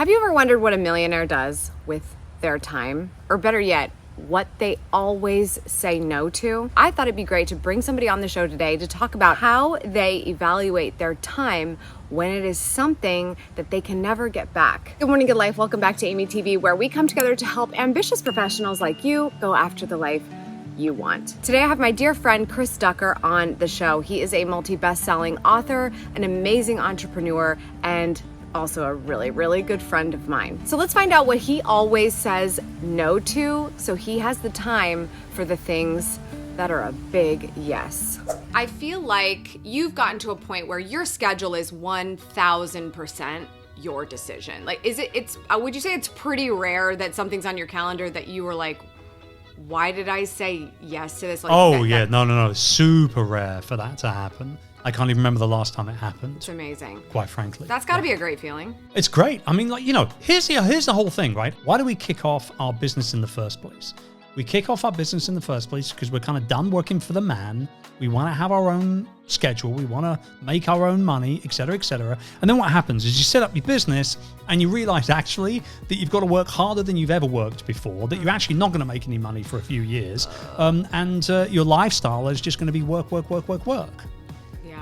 Have you ever wondered what a millionaire does with their time? Or better yet, what they always say no to? I thought it'd be great to bring somebody on the show today to talk about how they evaluate their time when it is something that they can never get back. Good morning, good life. Welcome back to Amy TV, where we come together to help ambitious professionals like you go after the life you want. Today I have my dear friend Chris Ducker on the show. He is a multi-best-selling author, an amazing entrepreneur, and also a really, really good friend of mine. So let's find out what he always says no to so he has the time for the things that are a big yes. I feel like you've gotten to a point where your schedule is 1000% your decision. Like, would you say it's pretty rare that something's on your calendar that you were like, why did I say yes to this? Like, No. It's super rare for that to happen. I can't even remember the last time it happened. It's amazing. Quite frankly. That's got to be a great feeling. It's great. I mean, here's the whole thing, right? Why do we kick off our business in the first place? We kick off our business in the first place because we're kind of done working for the man. We want to have our own schedule. We want to make our own money, et cetera, et cetera. And then what happens is you set up your business and you realize actually that you've got to work harder than you've ever worked before, that you're actually not going to make any money for a few years. And your lifestyle is just going to be work.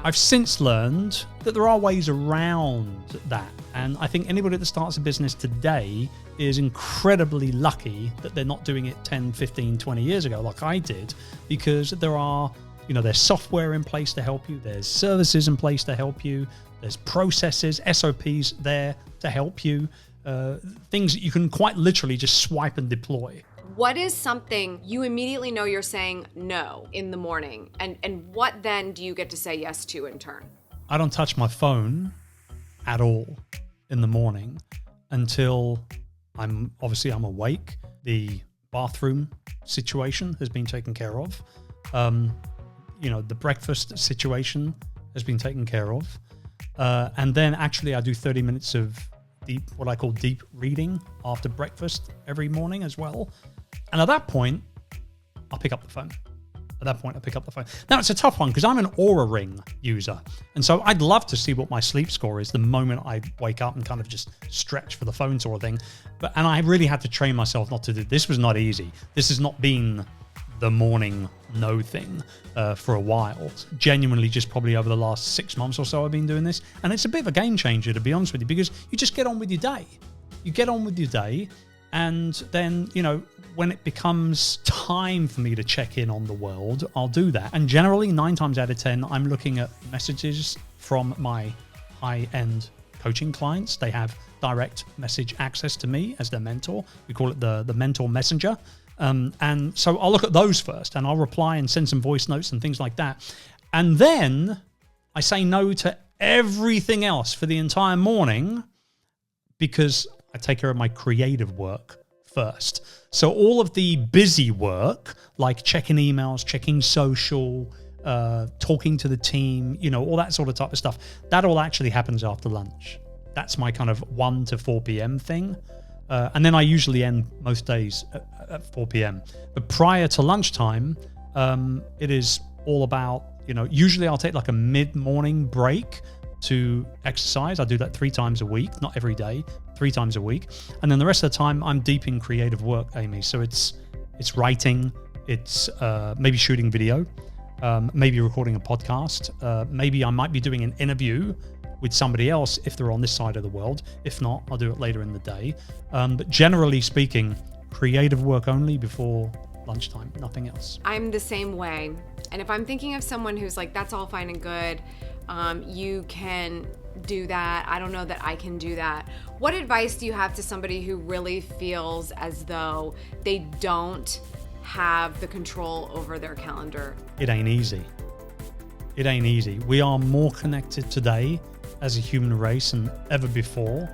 I've since learned that there are ways around that. And I think anybody that starts a business today is incredibly lucky that they're not doing it 10, 15, 20 years ago like I did, because there's software in place to help you. There's services in place to help you. There's processes, SOPs there to help you. Things that you can quite literally just swipe and deploy. What is something you immediately know you're saying no in the morning? And what then do you get to say yes to in turn? I don't touch my phone at all in the morning until I'm awake. The bathroom situation has been taken care of. The breakfast situation has been taken care of. And then actually I do 30 minutes of what I call deep reading after breakfast every morning as well. And at that point, I'll pick up the phone. Now, it's a tough one because I'm an Oura Ring user. And so I'd love to see what my sleep score is the moment I wake up and kind of just stretch for the phone sort of thing. And I really had to train myself not to do this. Was not easy. This has not been the morning no thing for a while. Genuinely, just probably over the last 6 months or so I've been doing this. And it's a bit of a game changer, to be honest with you, because you just get on with your day. And then, when it becomes time for me to check in on the world, I'll do that. And generally, 9 times out of 10, I'm looking at messages from my high-end coaching clients. They have direct message access to me as their mentor. We call it the mentor messenger. And so I'll look at those first, and I'll reply and send some voice notes and things like that. And then I say no to everything else for the entire morning because I take care of my creative work first. So all of the busy work, like checking emails, checking social, talking to the team, all that sort of type of stuff, that all actually happens after lunch. That's my kind of 1 to 4 p.m. thing. And then I usually end most days at 4 p.m. But prior to lunchtime, it is all about, usually I'll take like a mid-morning break to exercise. I do that 3 times a week, not every day, 3 times a week. And then the rest of the time I'm deep in creative work, Amy. So it's writing, it's maybe shooting video, maybe recording a podcast. Maybe I might be doing an interview with somebody else if they're on this side of the world. If not, I'll do it later in the day. But generally speaking, creative work only before lunchtime, nothing else. I'm the same way. And if I'm thinking of someone who's like, that's all fine and good, you can do that, I don't know that I can do that. What advice do you have to somebody who really feels as though they don't have the control over their calendar? It ain't easy. We are more connected today as a human race than ever before.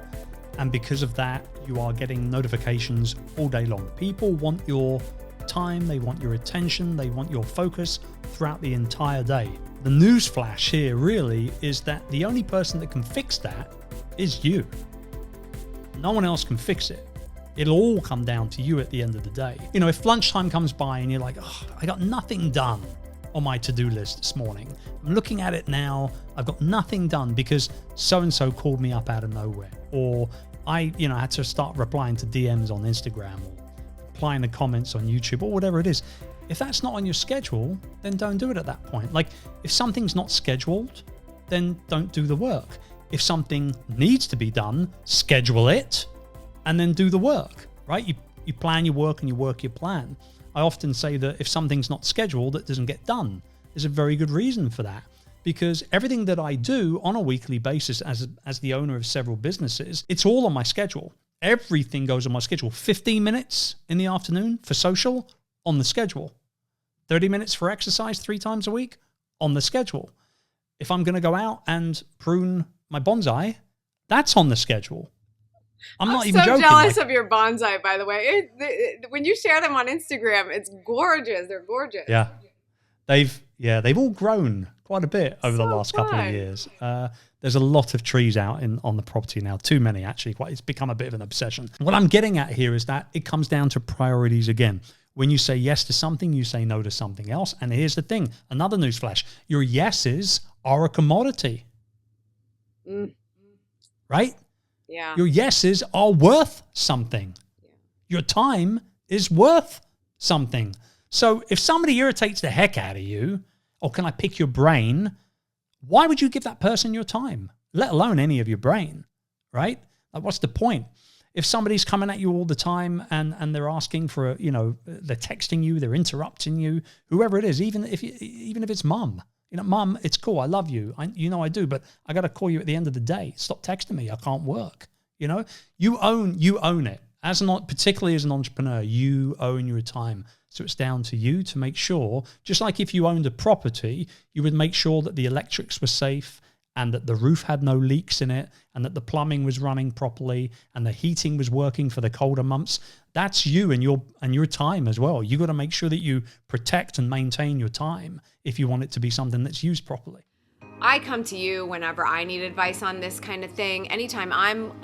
And because of that, you are getting notifications all day long. People want your time, they want your attention, they want your focus throughout the entire day. The news flash here really is that the only person that can fix that is you. No one else can fix it. It'll all come down to you at the end of the day. If lunchtime comes by and you're like, I got nothing done on my to-do list this morning. I'm looking at it now. I've got nothing done because so-and-so called me up out of nowhere. Or I had to start replying to DMs on Instagram or replying to comments on YouTube or whatever it is. If that's not on your schedule, then don't do it at that point. Like, if something's not scheduled, then don't do the work. If something needs to be done, schedule it and then do the work, right? You plan your work and you work your plan. I often say that if something's not scheduled, it doesn't get done. There's a very good reason for that, because everything that I do on a weekly basis as the owner of several businesses, it's all on my schedule. Everything goes on my schedule. 15 minutes in the afternoon for social, on the schedule. 30 minutes for exercise 3 times a week, on the schedule. If I'm going to go out and prune my bonsai, that's on the schedule. I'm not even joking. I'm so jealous of your bonsai, by the way. When you share them on Instagram, it's gorgeous. They're gorgeous. Yeah. They've all grown quite a bit over the last couple of years. There's a lot of trees out on the property now. Too many, actually. It's become a bit of an obsession. What I'm getting at here is that it comes down to priorities again. When you say yes to something, you say no to something else. And here's the thing. Another newsflash. Your yeses are a commodity. Right? Yeah. Your yeses are worth something. Yeah. Your time is worth something. So if somebody irritates the heck out of you, or can I pick your brain, why would you give that person your time, let alone any of your brain, right? Like, what's the point? If somebody's coming at you all the time and they're asking for, they're texting you, they're interrupting you, whoever it is, even if it's mum, mum, it's cool, I love you, I do, but I got to call you at the end of the day. Stop texting me, I can't work. You own it. Particularly as an entrepreneur, you own your time. So it's down to you to make sure, just like if you owned a property, you would make sure that the electrics were safe and that the roof had no leaks in it and that the plumbing was running properly and the heating was working for the colder months. That's you and your time as well. You got to make sure that you protect and maintain your time if you want it to be something that's used properly. I come to you whenever I need advice on this kind of thing. Anytime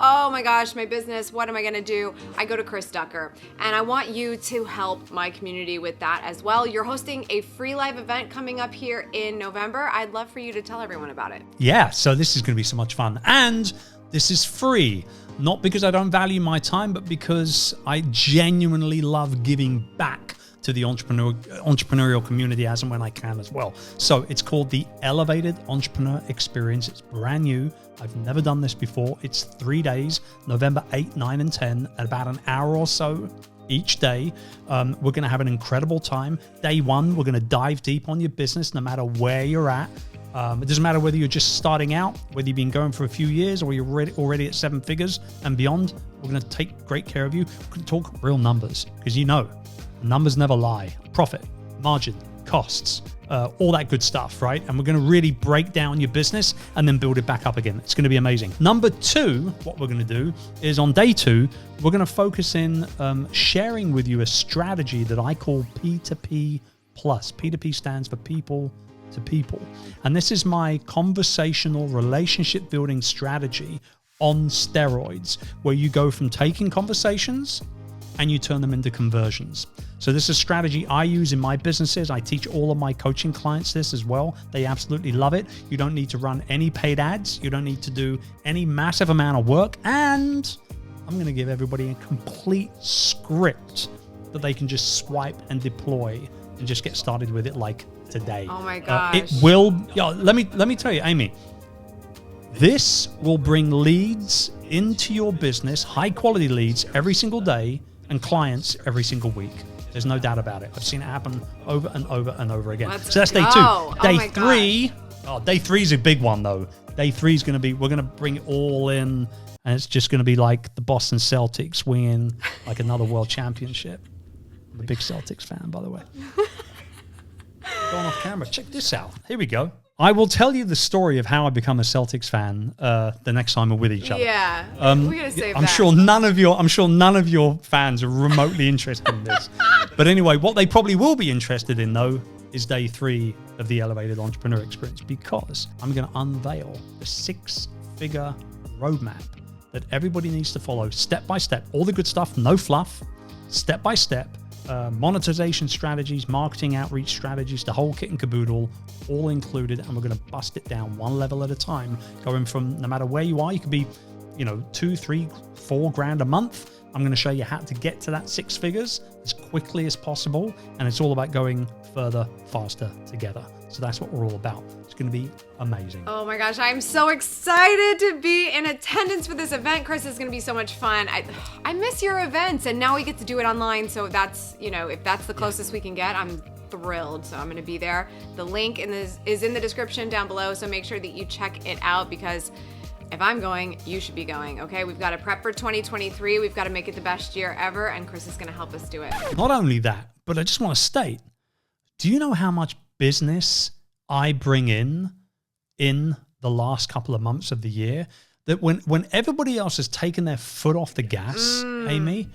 oh my gosh, my business, what am I going to do? I go to Chris Ducker, and I want you to help my community with that as well. You're hosting a free live event coming up here in November. I'd love for you to tell everyone about it. Yeah, so this is going to be so much fun. And this is free, not because I don't value my time, but because I genuinely love giving back to the entrepreneurial community as and when I can as well. So it's called the Elevated Entrepreneur Experience. It's brand new. I've never done this before. It's 3 days, November 8, 9, and 10, at about an hour or so each day. We're going to have an incredible time. Day 1, we're going to dive deep on your business, no matter where you're at. It doesn't matter whether you're just starting out, whether you've been going for a few years, or you're already at 7 figures and beyond. We're going to take great care of you. We're going to talk real numbers, because numbers never lie. Profit, margin, costs, all that good stuff, right? And we're going to really break down your business and then build it back up again. It's going to be amazing. Number 2, what we're going to do is on day 2, we're going to focus in sharing with you a strategy that I call P2P+. P2P stands for people to people. And this is my conversational relationship building strategy on steroids, where you go from taking conversations and you turn them into conversions. So this is a strategy I use in my businesses. I teach all of my coaching clients this as well. They absolutely love it. You don't need to run any paid ads. You don't need to do any massive amount of work. And I'm going to give everybody a complete script that they can just swipe and deploy and just get started with it like today. Oh my gosh. It will, let me tell you, Amy, this will bring leads into your business, high quality leads every single day, and clients every single week. There's no doubt about it. I've seen it happen over and over and over again. So that's day 2. Day 3. Day 3 is a big one though. Day 3 is going to be, we're going to bring it all in, and it's just going to be like the Boston Celtics winning like another world championship. I'm a big Celtics fan, by the way. Going off camera. Check this out. Here we go. I will tell you the story of how I become a Celtics fan the next time we're with each other. Yeah, we're gonna save that. I'm sure none of your fans are remotely interested in this. But anyway, what they probably will be interested in though is day 3 of the Elevated Entrepreneur Experience, because I'm going to unveil the 6-figure roadmap that everybody needs to follow step by step. All the good stuff, no fluff, step by step. Monetization strategies, marketing outreach strategies, the whole kit and caboodle, all included, and we're going to bust it down one level at a time, going from no matter where you are. You could be 2, 3, 4 grand a month. I'm going to show you how to get to that 6 figures as quickly as possible. And it's all about going further, faster together. So that's what we're all about. It's going to be amazing. Oh my gosh, I'm so excited to be in attendance for this event. Chris, is going to be so much fun. I miss your events, and now we get to do it online. So that's, if that's the closest we can get, I'm thrilled. So I'm going to be there. The link is in the description down below. So make sure that you check it out, because if I'm going, you should be going, okay? We've got to prep for 2023. We've got to make it the best year ever, and Chris is going to help us do it. Not only that, but I just want to state, do you know how much business I bring in the last couple of months of the year? That when everybody else has taken their foot off the gas, Amy,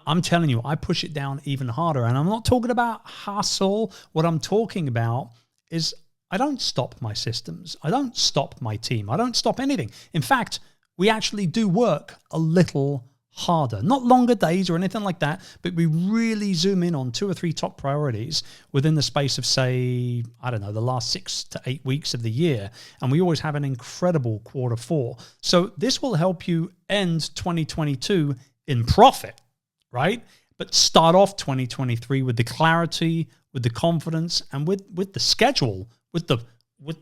I'm telling you, I push it down even harder. And I'm not talking about hustle. What I'm talking about is I don't stop my systems. I don't stop my team. I don't stop anything. In fact, we actually do work a little harder. Not longer days or anything like that, but we really zoom in on 2 or 3 top priorities within the space of, say, I don't know, the last 6 to 8 weeks of the year. And we always have an incredible quarter 4. So this will help you end 2022 in profit, right? But start off 2023 with the clarity, with the confidence, and with the schedule, with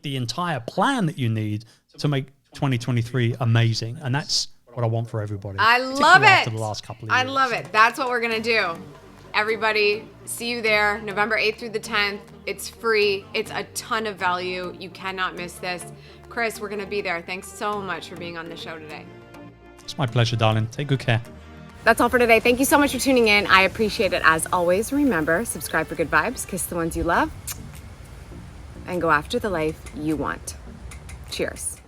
the entire plan that you need to make 2023 amazing. And that's what I want for everybody. I love it. After the last couple of years. I love it. That's what we're going to do. Everybody, see you there, November 8th through the 10th. It's free. It's a ton of value. You cannot miss this. Chris, we're going to be there. Thanks so much for being on the show today. It's my pleasure, darling. Take good care. That's all for today. Thank you so much for tuning in. I appreciate it as always. Remember, subscribe for good vibes, kiss the ones you love, and go after the life you want. Cheers.